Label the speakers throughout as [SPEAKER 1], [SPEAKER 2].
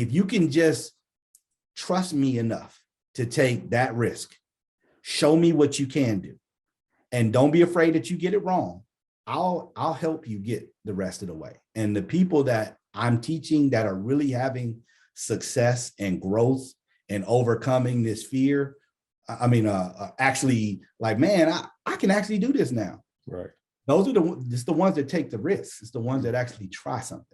[SPEAKER 1] if you can just trust me enough to take that risk, show me what you can do, and don't be afraid that you get it wrong. I'll help you get the rest of the way. And the people that I'm teaching that are really having success and growth and overcoming this fear, actually like, man, I can actually do this now.
[SPEAKER 2] Right.
[SPEAKER 1] Those are the ones that take the risks. It's the ones that actually try something.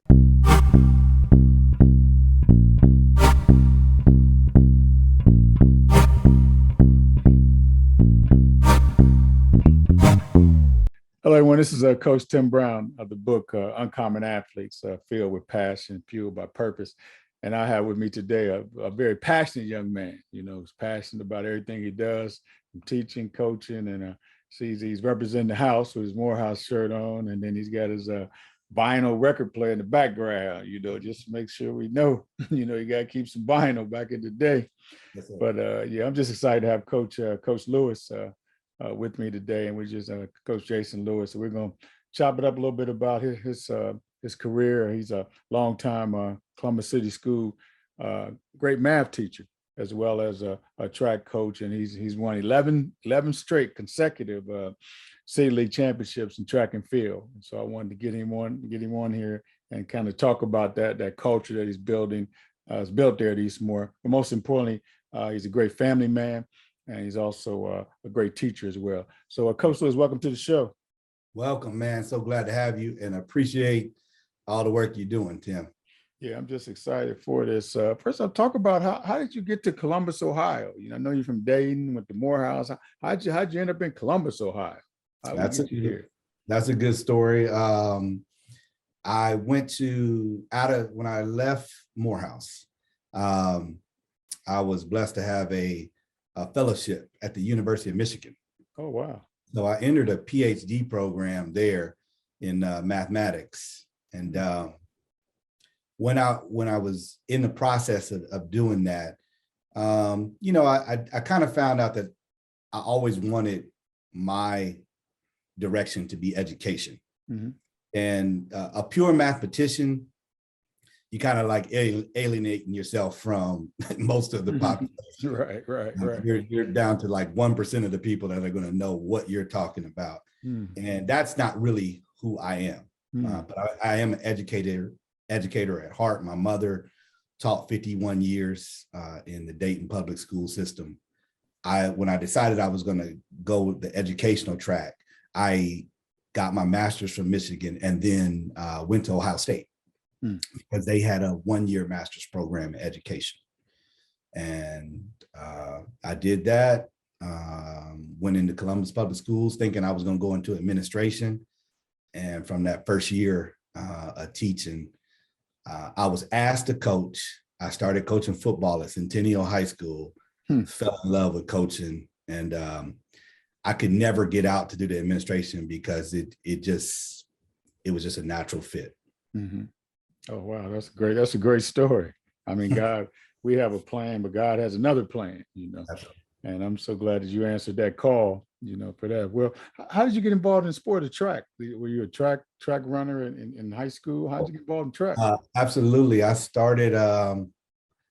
[SPEAKER 2] Hello, everyone. This is Coach Tim Brown of the book Uncommon Athletes, Filled with Passion, Fueled by Purpose. And I have with me today a very passionate young man, who's passionate about everything he does, from teaching, coaching, and he's representing the house with his Morehouse shirt on. And then he's got his vinyl record player in the background, just to make sure we know, you got to keep some vinyl back in the day. Yes, but I'm just excited to have Coach Lewis with me today, and we're just Coach Jason Lewis. So we're going to chop it up a little bit about his career. He's a longtime Columbus City School great math teacher, as well as a track coach, and he's won 11 straight consecutive City League championships in track and field. And so I wanted to get him on here and kind of talk about that culture that he's building. It's built there at Eastmoor, but most importantly, he's a great family man. And he's also a great teacher as well. So Coach Lewis, welcome to the show.
[SPEAKER 1] Welcome, man. So glad to have you and appreciate all the work you're doing, Tim.
[SPEAKER 2] Yeah, I'm just excited for this. First off, talk about how did you get to Columbus, Ohio? I know you're from Dayton, went to Morehouse. How'd you end up in Columbus, Ohio?
[SPEAKER 1] That's a good story. I went when I left Morehouse, I was blessed to have a fellowship at the University of Michigan.
[SPEAKER 2] Oh, wow.
[SPEAKER 1] So I entered a PhD program there in mathematics. And when I was in the process of doing that, I kind of found out that I always wanted my direction to be education. Mm-hmm. And a pure mathematician, you kind of like alienating yourself from most of the population.
[SPEAKER 2] Right.
[SPEAKER 1] You're down to like 1% of the people that are going to know what you're talking about. And that's not really who I am. But I am an educator at heart. My mother taught 51 years in the Dayton public school system. When I decided I was going to go with the educational track, I got my master's from Michigan and then went to Ohio State. Because they had a 1-year master's program in education. And I did that, went into Columbus Public Schools thinking I was going to go into administration. And from that first year of teaching, I was asked to coach. I started coaching football at Centennial High School, fell in love with coaching. And I could never get out to do the administration because it was just a natural fit.
[SPEAKER 2] Mm-hmm. Oh, wow. That's great. That's a great story. I mean, God, we have a plan, but God has another plan, Absolutely. And I'm so glad that you answered that call, for that. Well, how did you get involved in sport or track? Were you a track runner in high school? How did you get involved in track?
[SPEAKER 1] Absolutely. I started,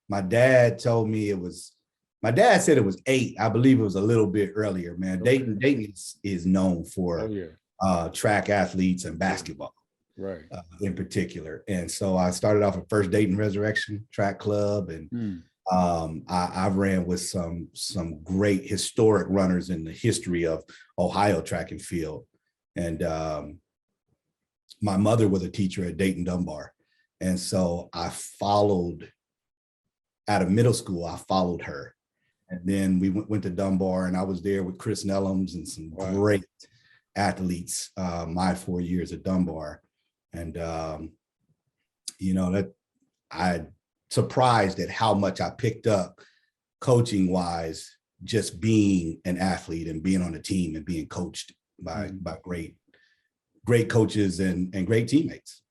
[SPEAKER 1] my dad said it was 8. I believe it was a little bit earlier, man. Okay. Dayton is known for track athletes and basketball.
[SPEAKER 2] Right.
[SPEAKER 1] In particular. And so I started off at First Dayton Resurrection Track Club. And I ran with some great historic runners in the history of Ohio track and field. And my mother was a teacher at Dayton Dunbar. And so I followed out of middle school, I followed her. And then we went to Dunbar and I was there with Chris Nellums and some great athletes my 4 years at Dunbar. And, that I'm surprised at how much I picked up coaching wise, just being an athlete and being on a team and being coached by great coaches and great teammates.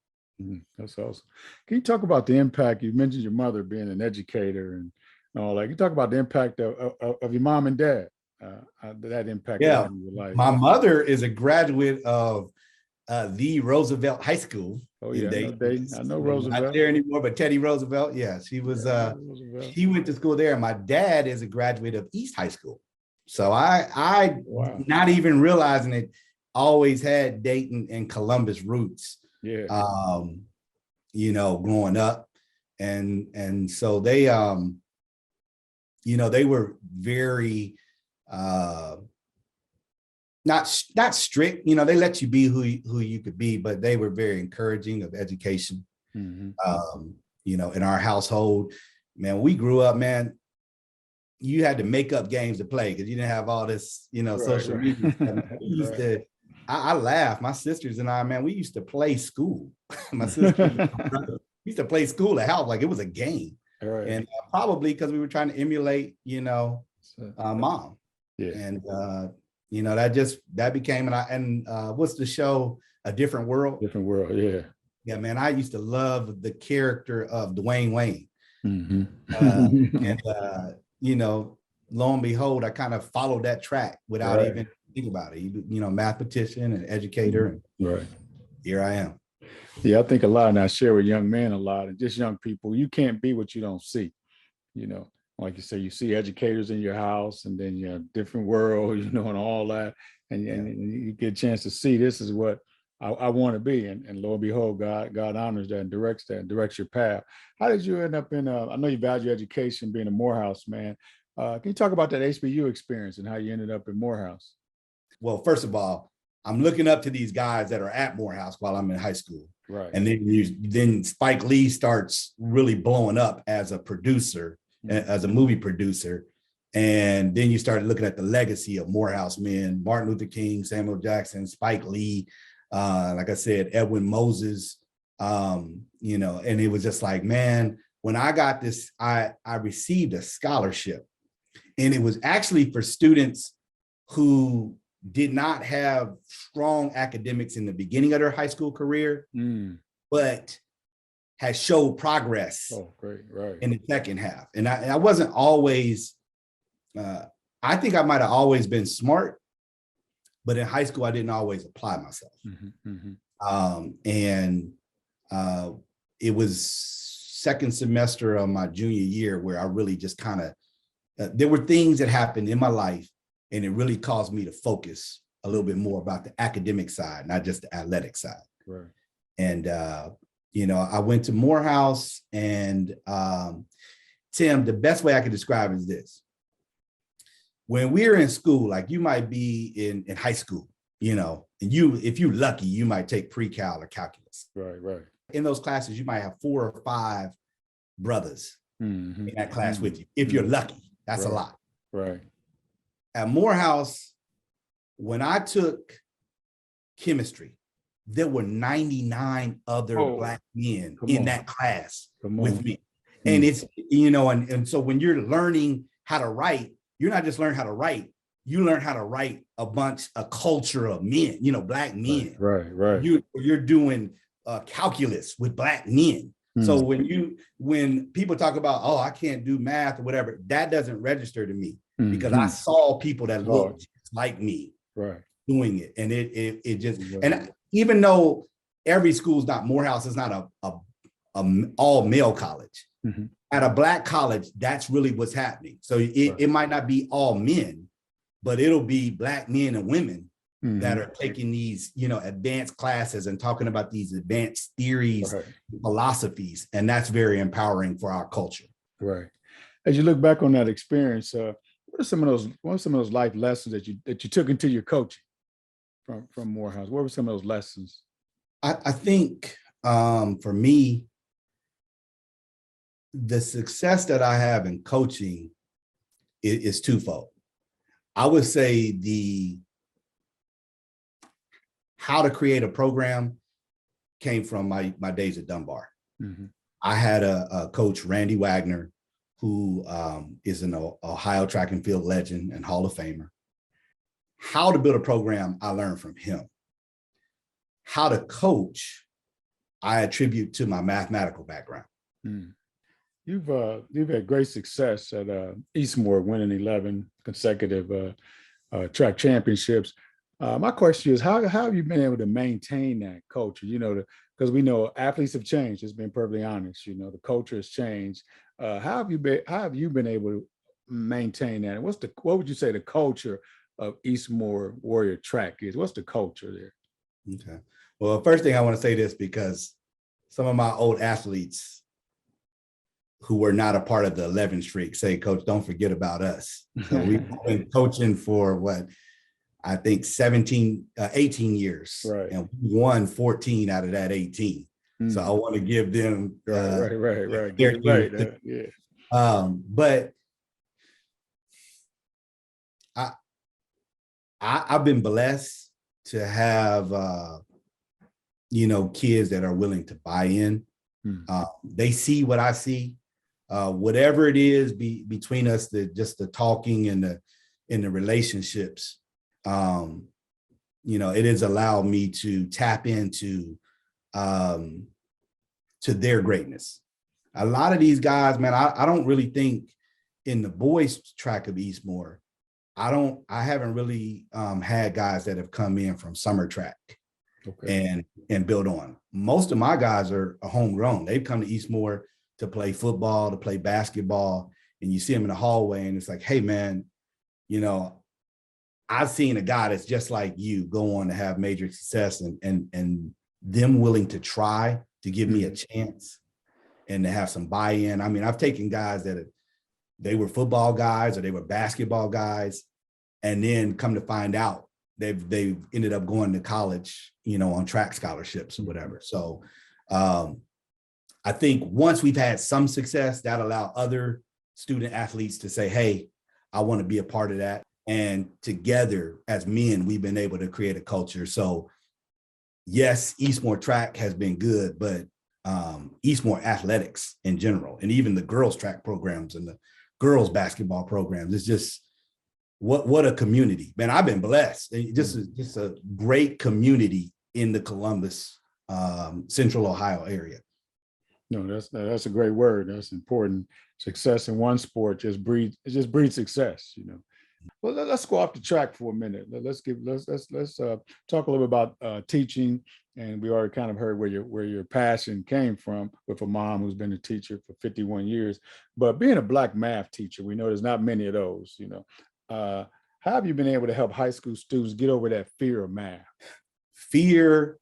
[SPEAKER 2] That's awesome. Can you talk about the impact? You mentioned your mother being an educator and all that. Can you talk about the impact of your mom and dad, that impact in your life?
[SPEAKER 1] My mother is a graduate of the Roosevelt High School
[SPEAKER 2] Oh
[SPEAKER 1] in
[SPEAKER 2] yeah, I know
[SPEAKER 1] Dayton.
[SPEAKER 2] Dayton. I know
[SPEAKER 1] Not
[SPEAKER 2] Roosevelt.
[SPEAKER 1] there anymore, but Teddy Roosevelt. Yeah,
[SPEAKER 2] Roosevelt.
[SPEAKER 1] she went to school there. My dad is a graduate of East High School. So I
[SPEAKER 2] Wow.
[SPEAKER 1] not even realizing it, always had Dayton and Columbus roots.
[SPEAKER 2] Yeah.
[SPEAKER 1] Growing up. And so they they were very not strict, they let you be who you could be, but they were very encouraging of education. In our household, man, we grew up, man, you had to make up games to play because you didn't have all this, social media. We used to, I laugh. My sisters and I, man, we used to play school. My sister, we used to play school at house like it was a game.
[SPEAKER 2] Right.
[SPEAKER 1] And probably because we were trying to emulate, mom.
[SPEAKER 2] Yeah.
[SPEAKER 1] And that became what's the show? A Different World.
[SPEAKER 2] Different World. Yeah.
[SPEAKER 1] Yeah, man. I used to love the character of Dwayne Wayne. Lo and behold, I kind of followed that track without even thinking about it. Mathematician and educator. And here I am.
[SPEAKER 2] Yeah, I think a lot, and I share with young men a lot, and just young people. You can't be what you don't see. Like you say, you see educators in your house, and then Different World, and all that, and you get a chance to see this is what I want to be, and lo and behold, God honors that and directs your path. How did you end up in? I know you value education, being a Morehouse man. Can you talk about that HBU experience and how you ended up in Morehouse?
[SPEAKER 1] Well, first of all, I'm looking up to these guys that are at Morehouse while I'm in high school.
[SPEAKER 2] Right.
[SPEAKER 1] And then Spike Lee starts really blowing up as a producer, as a movie producer. And then you start looking at the legacy of Morehouse men, Martin Luther King, Samuel Jackson, Spike Lee, like I said, Edwin Moses, and it was just like, man, when I got this, I received a scholarship, and it was actually for students who did not have strong academics in the beginning of their high school career, but had showed progress in the second half. And I wasn't always, I think I might have always been smart, but in high school, I didn't always apply myself. It was second semester of my junior year where I really just kind of, there were things that happened in my life, and it really caused me to focus a little bit more about the academic side, not just the athletic side.
[SPEAKER 2] Right.
[SPEAKER 1] And, I went to Morehouse, and Tim, the best way I could describe it is this. When we're in school, like you might be in high school, and if you're lucky, you might take pre-cal or calculus.
[SPEAKER 2] Right.
[SPEAKER 1] In those classes, you might have 4 or 5 brothers in that class with you. If you're lucky, that's a lot.
[SPEAKER 2] Right.
[SPEAKER 1] At Morehouse, when I took chemistry, there were 99 other Black men in that class with me. And it's, and so when you're learning how to write, you're not just learning how to write, you learn how to write a culture of men, Black men.
[SPEAKER 2] Right.
[SPEAKER 1] You're doing calculus with Black men. So when people talk about, oh, I can't do math or whatever, that doesn't register to me because I saw people that looked just like me doing it. And it just, and even though every school's not, Morehouse is not a all male college. At a Black college, that's really what's happening. So it might not be all men, but it'll be Black men and women that are taking these, advanced classes and talking about these advanced theories, philosophies, and that's very empowering for our culture.
[SPEAKER 2] Right. As you look back on that experience, what are some of those life lessons that you took into your coaching from Morehouse? What were some of those lessons?
[SPEAKER 1] I think for me, the success that I have in coaching is twofold. I would say how to create a program came from my days at Dunbar. I had a coach, Randy Wagner, who is an Ohio track and field legend and Hall of Famer. How to build a program, I learned from him. How to coach, I attribute to my mathematical background.
[SPEAKER 2] You've had great success at Eastmoor, winning 11 consecutive track championships. My question is, how have you been able to maintain that culture? because we know athletes have changed. It's been perfectly honest. You know, the culture has changed. How have you been able to maintain that? And what would you say the culture of Eastmoor Warrior Track is? What's the culture there?
[SPEAKER 1] Okay. Well, first thing I want to say this because some of my old athletes who were not a part of the 11 streak say, Coach, don't forget about us. So we've been coaching for what I think 18 years,
[SPEAKER 2] right.
[SPEAKER 1] And we won 14 out of that 18. So I want to give them
[SPEAKER 2] right. Get it right. Yeah.
[SPEAKER 1] But I've been blessed to have kids that are willing to buy in. They see what I see. Whatever it is between us, just the talking and the relationships, it has allowed me to tap into to their greatness. A lot of these guys, man, I don't really think in the boys track of Eastmoor, I haven't really had guys that have come in from summer track and build on. Most of my guys are homegrown. They've come to Eastmoor to play football, to play basketball, and you see them in the hallway and it's like, hey man, I've seen a guy that's just like you go on to have major success and them willing to try to give me a chance and to have some buy-in. I mean, I've taken guys that they were football guys or they were basketball guys, and then come to find out they've ended up going to college, on track scholarships or whatever. So I think once we've had some success, that allow other student athletes to say, hey, I want to be a part of that. And together as men, we've been able to create a culture. So yes, Eastmoor track has been good, but Eastmoor athletics in general, and even the girls track programs and the girls basketball programs, it's just what a community, man. I've been blessed. Just a great community in the Columbus, Central Ohio area.
[SPEAKER 2] No, that's a great word. That's important. Success in one sport just breeds success, Well, let's go off the track for a minute. Let's talk a little bit about teaching. And we already kind of heard where your passion came from with a mom who's been a teacher for 51 years. But being a Black math teacher, we know there's not many of those. How have you been able to help high school students get over that fear of math?
[SPEAKER 1] Fear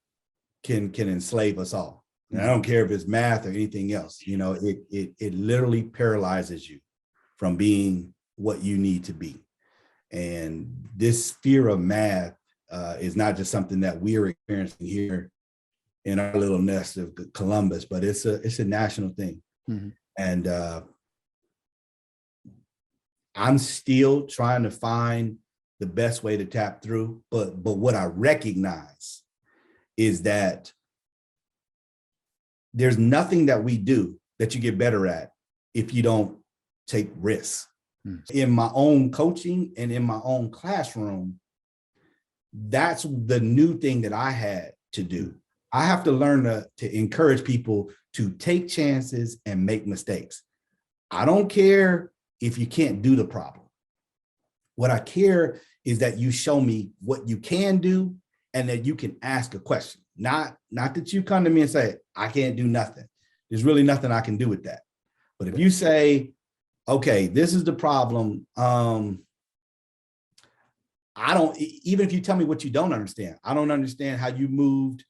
[SPEAKER 1] can enslave us all. And I don't care if it's math or anything else. It literally paralyzes you from being what you need to be. And this fear of math is not just something that we're experiencing here in our little nest of Columbus, but it's a national thing. And I'm still trying to find the best way to tap through. But what I recognize is that there's nothing that we do that you get better at if you don't take risks. In my own coaching and in my own classroom, that's the new thing that I had to do. I have to learn to encourage people to take chances and make mistakes. I don't care if you can't do the problem. What I care is that you show me what you can do and that you can ask a question. Not that you come to me and say, I can't do nothing. There's really nothing I can do with that. But if you say, okay, this is the problem. Even if you tell me what you don't understand, I don't understand how you moved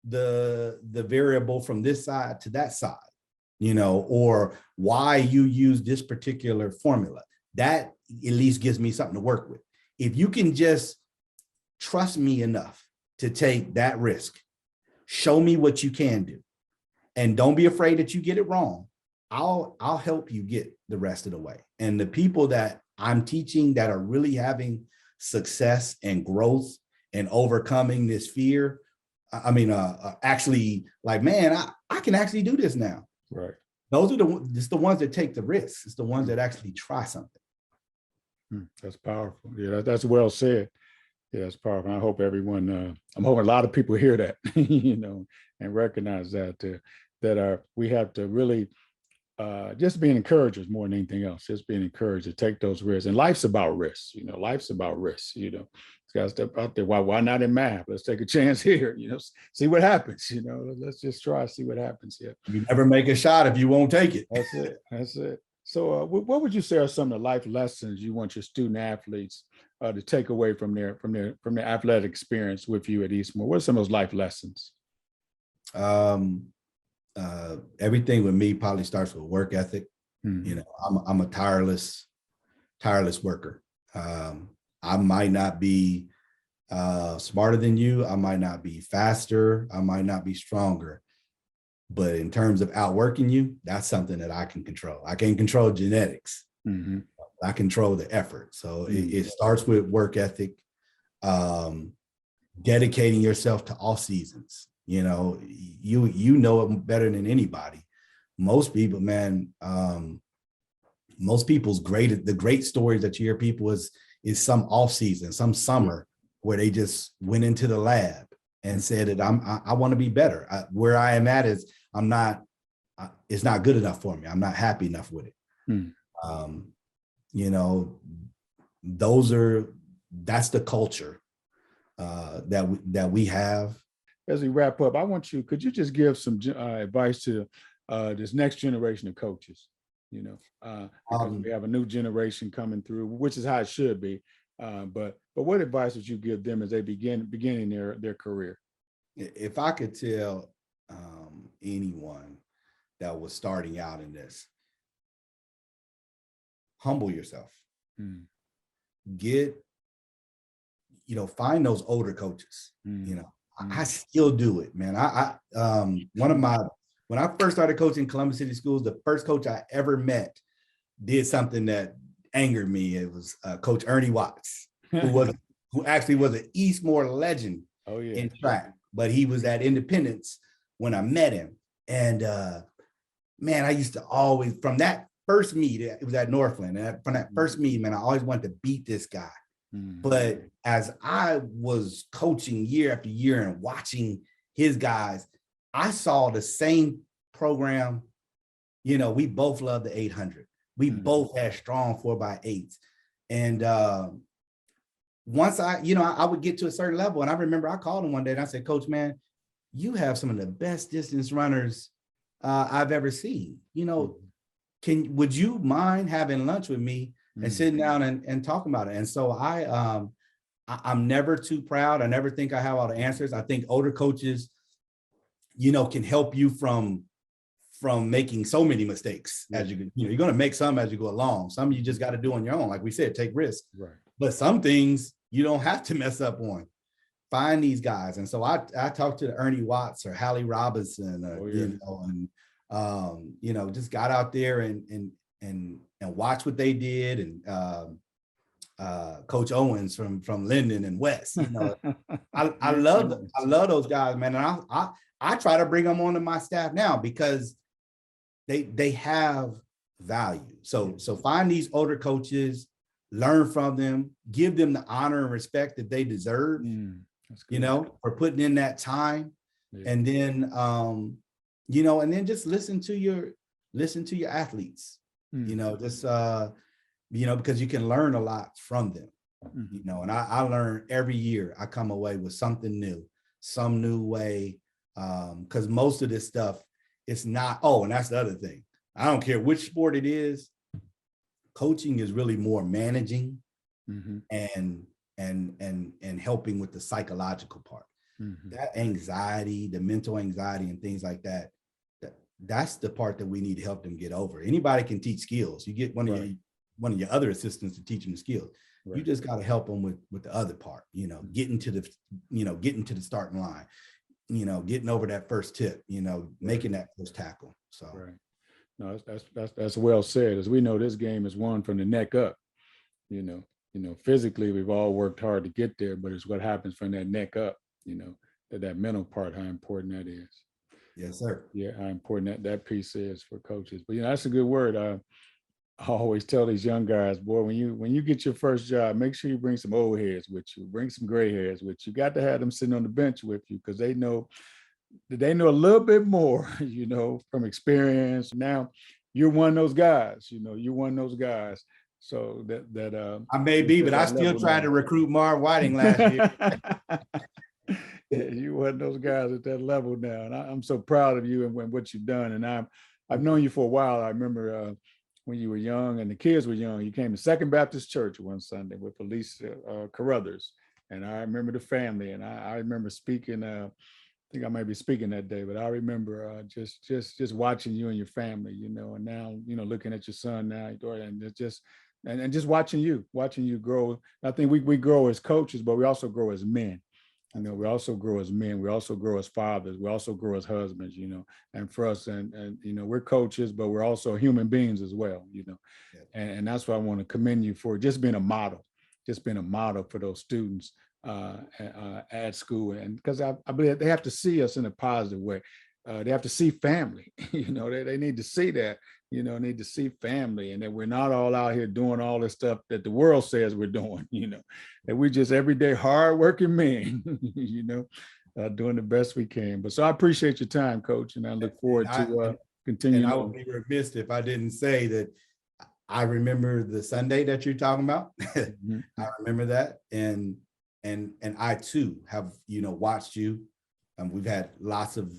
[SPEAKER 1] the variable from this side to that side, or why you use this particular formula. That at least gives me something to work with. If you can just trust me enough to take that risk, show me what you can do, and don't be afraid that you get it wrong. I'll help you get the rest of the way. And the people that I'm teaching that are really having success and growth and overcoming this fear, actually like, man, I can actually do this now.
[SPEAKER 2] Right.
[SPEAKER 1] Those are the ones that take the risks. It's the ones that actually try something.
[SPEAKER 2] That's powerful. Yeah, that's well said. Yeah, that's powerful. I hope everyone, I'm hoping a lot of people hear that, and recognize that we have to really just being encouragers more than anything else, just being encouraged to take those risks. And life's about risks, life's about risks, Got to step out there. Why not in math? Let's take a chance here, see what happens, let's just try, see what happens here.
[SPEAKER 1] You never make a shot if you won't take it.
[SPEAKER 2] That's it. That's it. So what would you say are some of the life lessons you want your student athletes to take away from their athletic experience with you at Eastmoor? What are some of those life lessons?
[SPEAKER 1] Everything with me probably starts with work ethic. I'm a tireless worker. I might not be smarter than you. I might not be faster. I might not be stronger. But in terms of outworking you, that's something that I can control. I can't control genetics. I control the effort. So it starts with work ethic, dedicating yourself to all seasons. You know it better than anybody. Most people, man, most people's the great stories that you hear people is some off season, some summer where they just went into the lab and said that I want to be better. Where I am at is it's not good enough for me. I'm not happy enough with it. That's the culture that we have.
[SPEAKER 2] As we wrap up, could you just give some advice to this next generation of coaches? Because we have a new generation coming through, which is how it should be. But what advice would you give them as they beginning their career?
[SPEAKER 1] If I could tell anyone that was starting out in this, humble yourself. Find those older coaches. I still do it, man. When I first started coaching Columbus City Schools, the first coach I ever met did something that angered me. It was Coach Ernie Watts, who actually was an Eastmoor legend in track, but he was at Independence when I met him. And man, I used to always, from that first meet, it was at Northland, and from that first meet, man, I always wanted to beat this guy. But as I was coaching year after year and watching his guys, I saw the same program. We both loved the 800. We both had strong 4x8s. And once I would get to a certain level, and I remember I called him one day and I said, Coach, man, you have some of the best distance runners I've ever seen. Would you mind having lunch with me and sitting down and talking about it? And so I'm never too proud. I never think I have all the answers. I think older coaches, can help you from making so many mistakes as you're going to make some as you go along. Some you just got to do on your own. Like we said, take risks. Right. But some things you don't have to mess up on. Find these guys. And so I talked to Ernie Watts or Hallie Robinson, just got out there and watch what they did. And Coach Owens from Linden and West. I love those guys, man. And I try to bring them onto my staff now because they have value. So find these older coaches, learn from them, give them the honor and respect that they deserve, for putting in that time. And then and then just listen to your athletes, because you can learn a lot from them, and I learn every year. I come away with something new, some new way, because most of this stuff, it's not, and that's the other thing. I don't care which sport it is. Coaching is really more managing and helping with the psychological part. That anxiety, the mental anxiety and things like that, that's the part that we need to help them get over. Anybody can teach skills. You get one of your other assistants to teach them the skills. Right. You just got to help them with the other part, getting to the starting line, getting over that first tip, making that first tackle. So
[SPEAKER 2] right. No, that's well said. As we know, this game is won from the neck up. Physically we've all worked hard to get there, but it's what happens from that neck up, that mental part, how important that is.
[SPEAKER 1] Yes, sir.
[SPEAKER 2] Yeah, how important that piece is for coaches. But that's a good word. I always tell these young guys, boy, when you get your first job, make sure you bring some old heads with you, bring some gray hairs with you. You got to have them sitting on the bench with you because they know a little bit more, from experience. Now, you're one of those guys. You're one of those guys. So that
[SPEAKER 1] I may be, but I still tried to recruit Marv Whiting last year.
[SPEAKER 2] Yeah, you one of those guys at that level now, and I'm so proud of you and what you've done. And I've known you for a while. I remember when you were young and the kids were young, you came to Second Baptist Church one Sunday with Police Carruthers, and I remember the family, and I remember speaking. I think I might be speaking that day, but I remember just watching you and your family, and now looking at your son now, and it's just. And just watching you grow. I think we grow as coaches, but we also grow as men. We also grow as men. We also grow as fathers. We also grow as husbands. And for us, and we're coaches, but we're also human beings as well.
[SPEAKER 1] Yeah.
[SPEAKER 2] And that's why I want to commend you for just being a model for those students at school. And because I believe they have to see us in a positive way. They have to see family. They need to see that. Need to see family, and that we're not all out here doing all this stuff that the world says we're doing, that we're just everyday hardworking men, doing the best we can. But so I appreciate your time, Coach, and I look forward to continuing.
[SPEAKER 1] And I would be remiss if I didn't say that I remember the Sunday that you're talking about. Mm-hmm. I remember that. And I too have, watched you. We've had lots of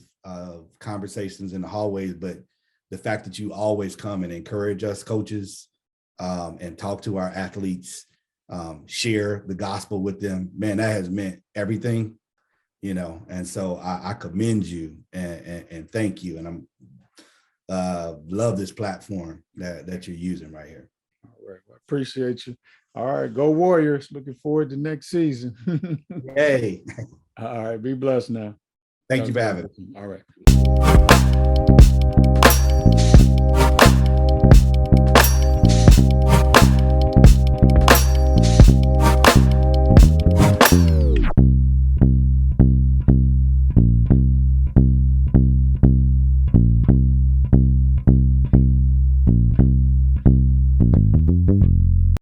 [SPEAKER 1] conversations in the hallways, but the fact that you always come and encourage us coaches and talk to our athletes, share the gospel with them, man, that has meant everything, and so I commend you and thank you. And I'm love this platform that you're using right here.
[SPEAKER 2] All right. Well, I appreciate you. All right. Go Warriors. Looking forward to next season.
[SPEAKER 1] Hey.
[SPEAKER 2] All right. Be blessed now.
[SPEAKER 1] Thank you for having me.
[SPEAKER 2] All right.